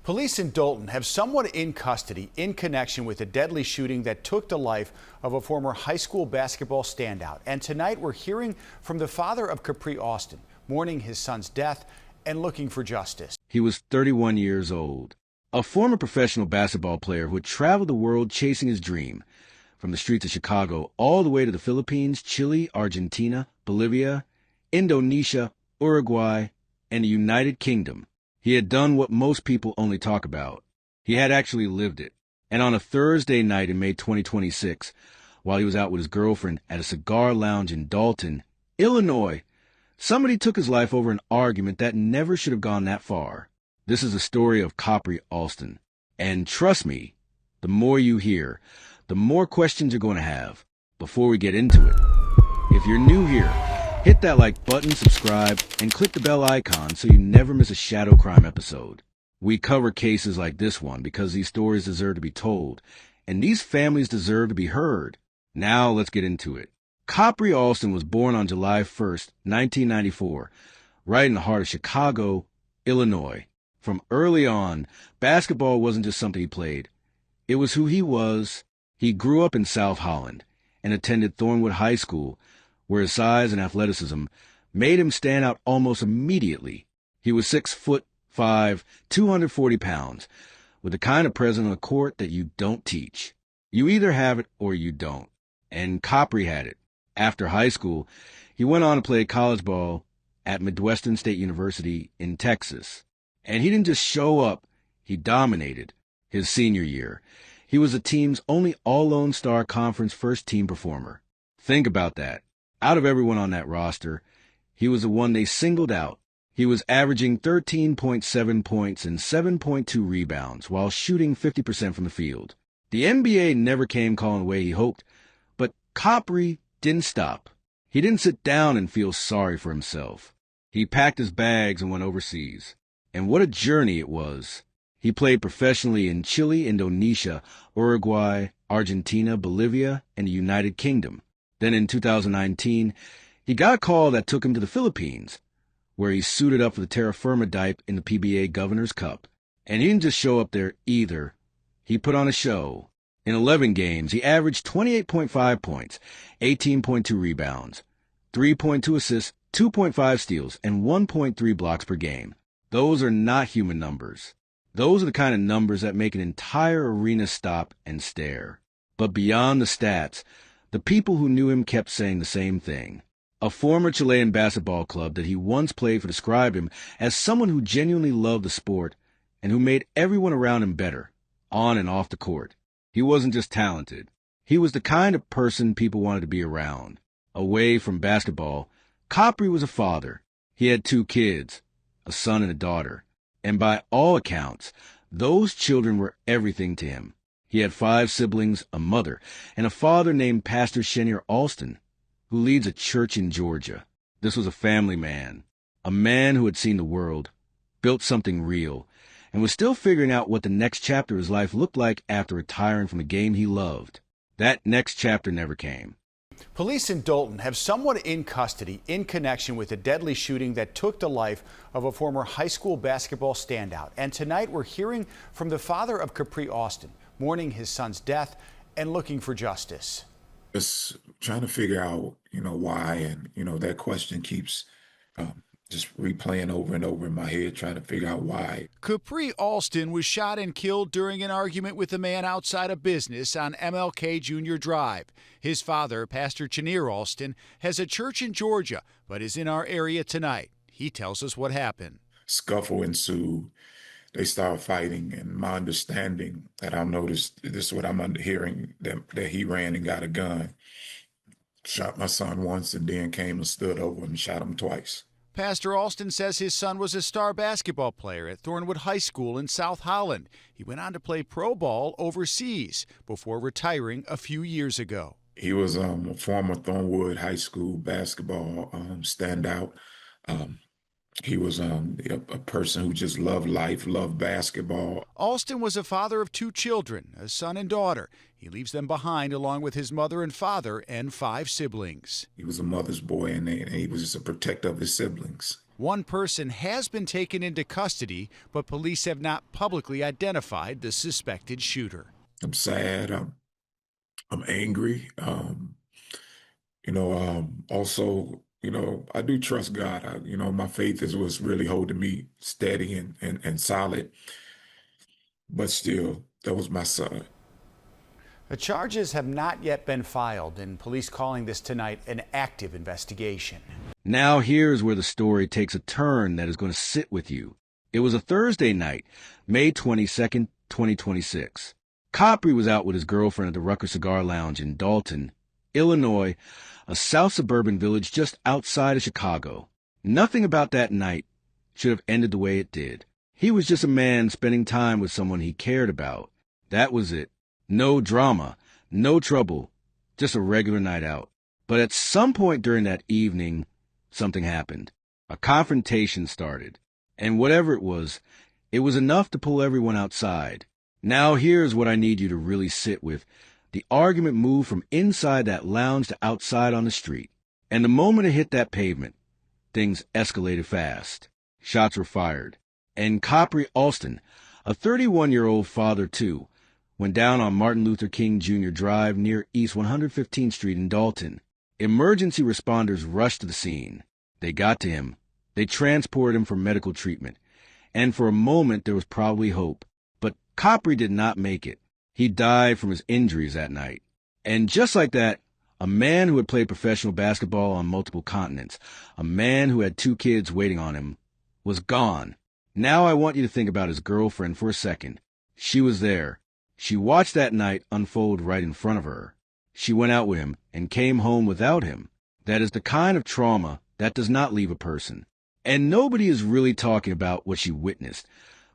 Police in Dolton have someone in custody in connection with a deadly shooting that took the life of a former high school basketball standout. And tonight we're hearing from the father of Khapri Alston, mourning his son's death and looking for justice. He was 31 years old, a former professional basketball player who had traveled the world chasing his dream, from the streets of Chicago all the way to the Philippines, Chile, Argentina, Bolivia, Indonesia, Uruguay, and the United Kingdom. He had done what most people only talk about. He had actually lived it. And on a Thursday night in May 2026, while he was out with his girlfriend at a cigar lounge in Dolton, Illinois, somebody took his life over an argument that never should have gone that far. This is the story of Khapri Alston. And trust me, the more you hear, the more questions you're going to have. Before we get into it, if you're new here, hit that like button, subscribe, and click the bell icon so you never miss a Shadow Crime episode. We cover cases like this one because these stories deserve to be told, and these families deserve to be heard. Now let's get into it. Khapri Alston was born on July 1st, 1994, right in the heart of Chicago, Illinois. From early on, basketball wasn't just something he played. It was who he was. He grew up in South Holland and attended Thornwood High School, where his size and athleticism made him stand out almost immediately. He was 6'5", 240 pounds, with the kind of presence on the court that you don't teach. You either have it or you don't. And Khapri had it. After high school, he went on to play college ball at Midwestern State University in Texas. And he didn't just show up, he dominated. His senior year, he was the team's only All-Lone Star Conference first-team performer. Think about that. Out of everyone on that roster, he was the one they singled out. He was averaging 13.7 points and 7.2 rebounds while shooting 50% from the field. The NBA never came calling the way he hoped, but Khapri didn't stop. He didn't sit down and feel sorry for himself. He packed his bags and went overseas. And what a journey it was. He played professionally in Chile, Indonesia, Uruguay, Argentina, Bolivia, and the United Kingdom. Then in 2019, he got a call that took him to the Philippines, where he suited up for the terra firma dive in the PBA Governor's Cup. And he didn't just show up there either. He put on a show. In 11 games, he averaged 28.5 points, 18.2 rebounds, 3.2 assists, 2.5 steals, and 1.3 blocks per game. Those are not human numbers. Those are the kind of numbers that make an entire arena stop and stare. But beyond the stats, the people who knew him kept saying the same thing. A former Chilean basketball club that he once played for described him as someone who genuinely loved the sport and who made everyone around him better, on and off the court. He wasn't just talented. He was the kind of person people wanted to be around. Away from basketball, Khapri was a father. He had 2 kids, a son and a daughter. And by all accounts, those children were everything to him. He had 5 siblings, a mother, and a father named Pastor Khapri Alston, who leads a church in Georgia. This was a family man, a man who had seen the world, built something real, and was still figuring out what the next chapter of his life looked like after retiring from the game he loved. That next chapter never came. Police in Dolton have someone in custody in connection with a deadly shooting that took the life of a former high school basketball standout. And tonight we're hearing from the father of Khapri Alston, mourning his son's death and looking for justice. Just trying to figure out, why. And, that question keeps just replaying over and over in my head, trying to figure out why. Khapri Alston was shot and killed during an argument with a man outside a business on MLK Jr. Drive. His father, Pastor Khapri Alston, has a church in Georgia, but is in our area tonight. He tells us what happened. Scuffle ensued. They started fighting, and my understanding that I noticed, this is what I'm hearing, that he ran and got a gun, shot my son once, and then came and stood over him and shot him twice. Pastor Alston says his son was a star basketball player at Thornwood High School in South Holland. He went on to play pro ball overseas before retiring a few years ago. He was a former Thornwood High School basketball standout. He was a person who just loved life, loved basketball. Alston was a father of 2 children, a son and daughter. He leaves them behind along with his mother and father and 5 siblings. He was a mother's boy, and he was just a protector of his siblings. One person has been taken into custody, but police have not publicly identified the suspected shooter. I'm sad. I'm angry. Also, I do trust God. My faith is what's really holding me steady and solid. But still, that was my son. The charges have not yet been filed, and police calling this tonight an active investigation. Now here's where the story takes a turn that is going to sit with you. It was a Thursday night, May 22nd, 2026. Khapri was out with his girlfriend at the Rucker Cigar Lounge in Dolton, Illinois, a south suburban village just outside of Chicago. Nothing about that night should have ended the way it did. He was just a man spending time with someone he cared about. That was it. No drama, no trouble, just a regular night out. But at some point during that evening, something happened. A confrontation started. And whatever it was enough to pull everyone outside. Now here's what I need you to really sit with. The argument moved from inside that lounge to outside on the street. And the moment it hit that pavement, things escalated fast. Shots were fired. And Khapri Alston, a 31-year-old father too, went down on Martin Luther King Jr. Drive near East 115th Street in Dolton. Emergency responders rushed to the scene. They got to him. They transported him for medical treatment. And for a moment, there was probably hope. But Khapri did not make it. He died from his injuries that night. And just like that, a man who had played professional basketball on multiple continents, a man who had 2 kids waiting on him, was gone. Now I want you to think about his girlfriend for a second. She was there. She watched that night unfold right in front of her. She went out with him and came home without him. That is the kind of trauma that does not leave a person. And nobody is really talking about what she witnessed.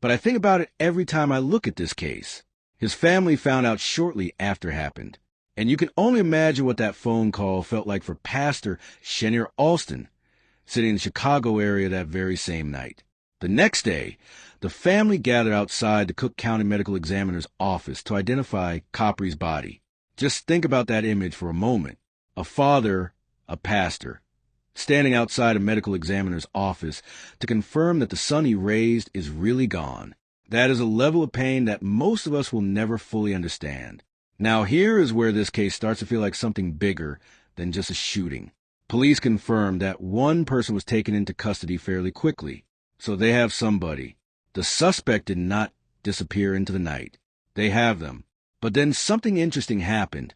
But I think about it every time I look at this case. His family found out shortly after it happened. And you can only imagine what that phone call felt like for Pastor Khapri Alston, sitting in the Chicago area that very same night. The next day, the family gathered outside the Cook County Medical Examiner's office to identify Khapri's body. Just think about that image for a moment. A father, a pastor, standing outside a medical examiner's office to confirm that the son he raised is really gone. That is a level of pain that most of us will never fully understand. Now here is where this case starts to feel like something bigger than just a shooting. Police confirmed that one person was taken into custody fairly quickly. So they have somebody. The suspect did not disappear into the night. They have them. But then something interesting happened.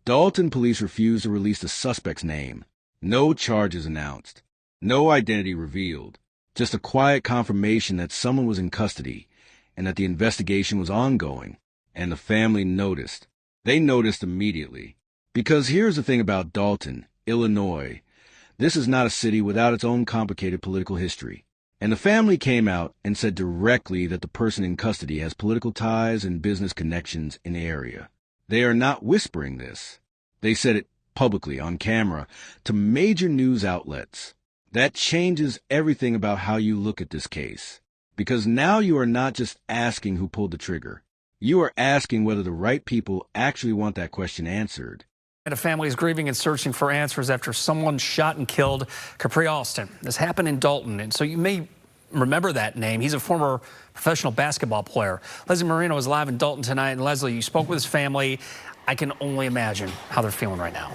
Dolton police refused to release the suspect's name. No charges announced. No identity revealed. Just a quiet confirmation that someone was in custody and that the investigation was ongoing. And the family noticed. They noticed immediately. Because here's the thing about Dolton, Illinois. This is not a city without its own complicated political history. And the family came out and said directly that the person in custody has political ties and business connections in the area. They are not whispering this. They said it publicly on camera to major news outlets. That changes everything about how you look at this case. Because now you are not just asking who pulled the trigger. You are asking whether the right people actually want that question answered. And a family is grieving and searching for answers after someone shot and killed Khapri Alston. This happened in Dolton, and so you may remember that name. He's a former professional basketball player. Leslie Marino is live in Dolton tonight. And Leslie, you spoke with his family. I can only imagine how they're feeling right now.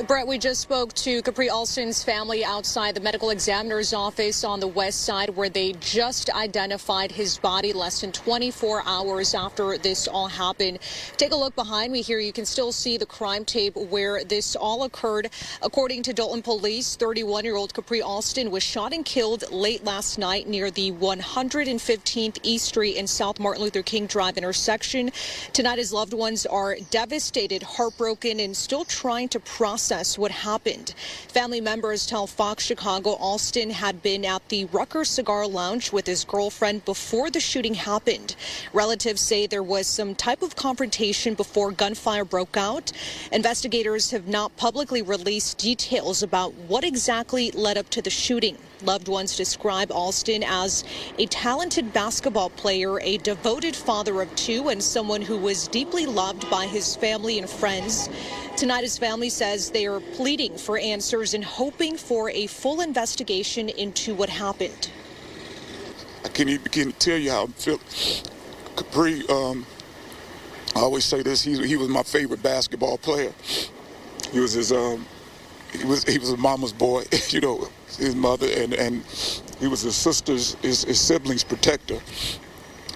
Brett, we just spoke to Khapri Alston's family outside the medical examiner's office on the west side, where they just identified his body less than 24 hours after this all happened. Take a look behind me here. You can still see the crime tape where this all occurred. According to Dolton police, 31-year-old Khapri Alston was shot and killed late last night near the 115th East Street and South Martin Luther King Drive intersection. Tonight, his loved ones are devastated, heartbroken, and still trying to process what happened. Family members tell Fox Chicago Alston had been at the Rucker Cigar Lounge with his girlfriend before the shooting happened. Relatives say there was some type of confrontation before gunfire broke out. Investigators have not publicly released details about what exactly led up to the shooting. Loved ones describe Alston as a talented basketball player, a devoted father of two, and someone who was deeply loved by his family and friends. Tonight, his family says they are pleading for answers and hoping for a full investigation into what happened. I can't even begin to tell you how I feel. Khapri, I always say this, he was my favorite basketball player. He was his he was his mama's boy, you know, his mother, and he was his sister's, his siblings' protector.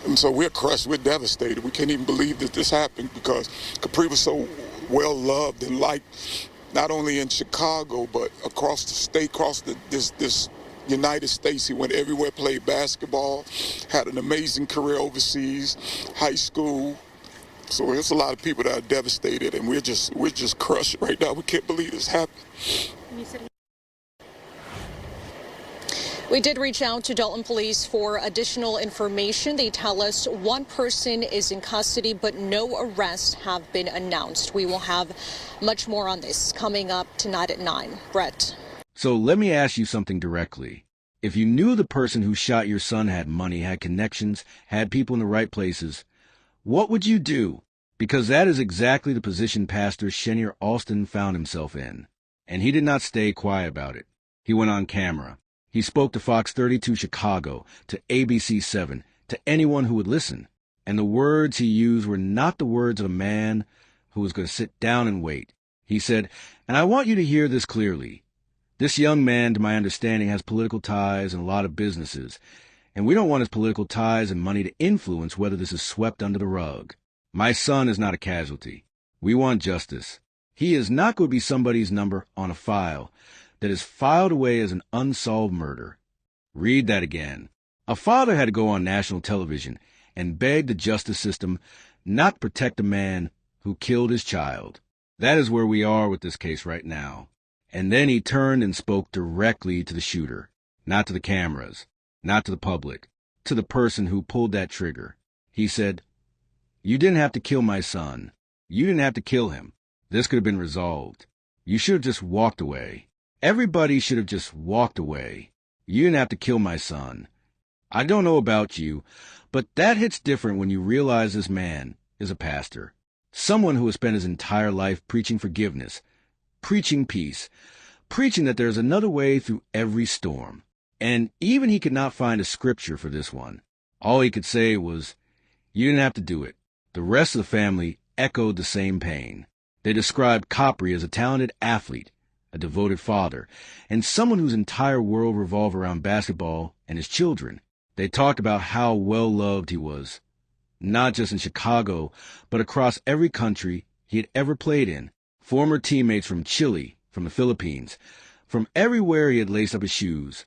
And so we're crushed, we're devastated. We can't even believe that this happened because Khapri was so well loved and liked, not only in Chicago, but across the state, across this United States. He went everywhere, played basketball, had an amazing career overseas, high school. So there's a lot of people that are devastated, and we're just crushed right now. We can't believe this happened. We did reach out to Dolton Police for additional information. They tell us one person is in custody, but no arrests have been announced. We will have much more on this coming up tonight at 9. Brett. So let me ask you something directly. If you knew the person who shot your son had money, had connections, had people in the right places, what would you do? Because that is exactly the position Pastor Khapri Alston found himself in. And he did not stay quiet about it. He went on camera. He spoke to Fox 32 Chicago, to ABC 7, to anyone who would listen. And the words he used were not the words of a man who was going to sit down and wait. He said, and I want you to hear this clearly. This young man, to my understanding, has political ties and a lot of businesses. And we don't want his political ties and money to influence whether this is swept under the rug. My son is not a casualty. We want justice. He is not going to be somebody's number on a file that is filed away as an unsolved murder. Read that again. A father had to go on national television and beg the justice system not to protect a man who killed his child. That is where we are with this case right now. And then he turned and spoke directly to the shooter, not to the cameras, not to the public, to the person who pulled that trigger. He said, "You didn't have to kill my son. You didn't have to kill him. This could have been resolved. You should have just walked away. Everybody should have just walked away. You didn't have to kill my son. I don't know about you, but that hits different when you realize this man is a pastor, someone who has spent his entire life preaching forgiveness, preaching peace, preaching that there's another way through every storm. And even he could not find a scripture for this one. All he could say was, you didn't have to do it." The rest of the family echoed the same pain. They described Khapri as a talented athlete, a devoted father, and someone whose entire world revolved around basketball and his children. They talked about how well-loved he was, not just in Chicago, but across every country he had ever played in. Former teammates from Chile, from the Philippines, from everywhere he had laced up his shoes.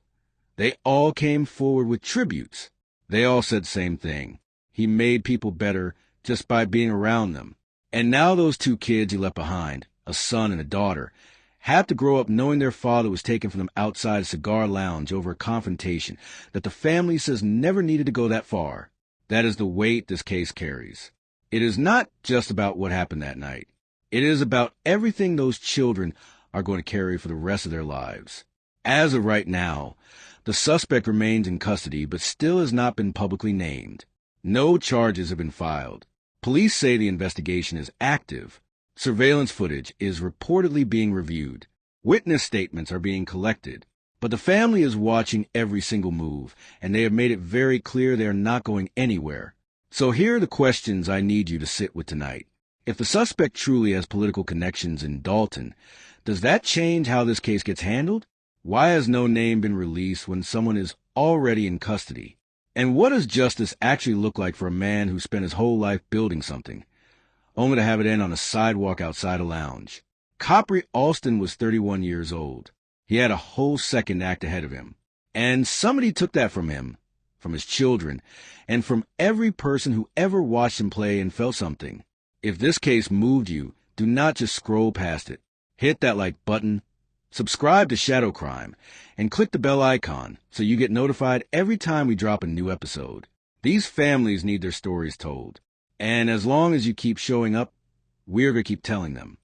They all came forward with tributes. They all said the same thing. He made people better just by being around them. And now those two kids he left behind, a son and a daughter, have to grow up knowing their father was taken from them outside a cigar lounge over a confrontation that the family says never needed to go that far. That is the weight this case carries. It is not just about what happened that night. It is about everything those children are going to carry for the rest of their lives. As of right now, the suspect remains in custody but still has not been publicly named. No charges have been filed. Police say the investigation is active. Surveillance footage is reportedly being reviewed. Witness statements are being collected. But the family is watching every single move, and they have made it very clear they are not going anywhere. So here are the questions I need you to sit with tonight. If the suspect truly has political connections in Dolton, does that change how this case gets handled? Why has no name been released when someone is already in custody? And what does justice actually look like for a man who spent his whole life building something, only to have it end on a sidewalk outside a lounge? Khapri Alston was 31 years old. He had a whole second act ahead of him. And somebody took that from him, from his children, and from every person who ever watched him play and felt something. If this case moved you, do not just scroll past it. Hit that like button, subscribe to Shadow Crime, and click the bell icon so you get notified every time we drop a new episode. These families need their stories told. And as long as you keep showing up, we're going to keep telling them.